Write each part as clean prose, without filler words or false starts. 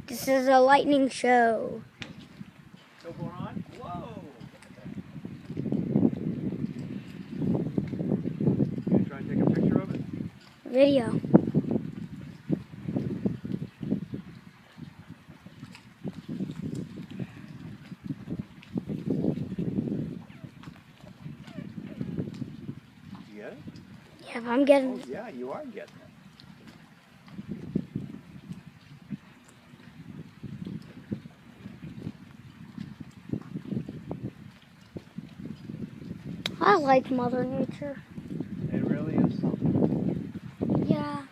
This is a lightning show. Still going on? Whoa! You gonna try and take a picture of it? Video. You get it? Yeah, but I'm getting. Oh yeah, you are getting it. I like Mother Nature. It really is something. Yeah,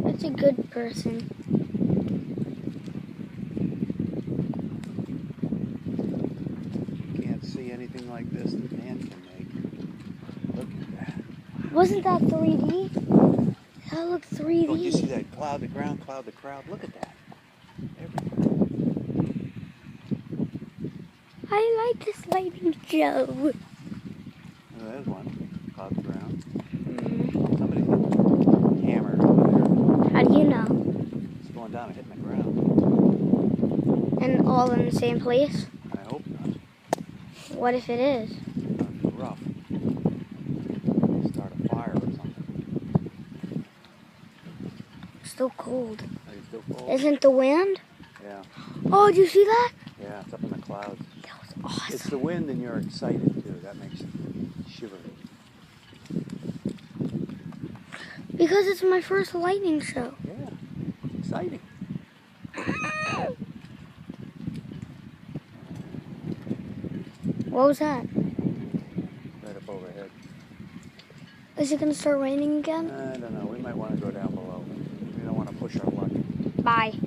it's a good person. You can't see anything like this that man can make. Look at that. Wasn't that 3D? That looked 3D. Oh, did you see that cloud the ground, cloud the crowd? Look at that. Everywhere. I like this lightning show. Oh, there's one. Cloud the ground. Mm. Somebody's hammered over there. How do you know? It's going down and hitting the ground. And all in the same place? I hope not. What if it is? That'd be rough. Start a fire or something. It's still cold. Are you still cold? Isn't the wind? Yeah. Oh, did you see that? Yeah, it's up in the clouds. That was awesome. It's the wind and you're excited too. That makes it shiver. Because it's my first lightning show. Yeah. Exciting. What was that? Right up overhead. Is it going to start raining again? I don't know. We might want to go down below. We don't want to push our luck. Bye.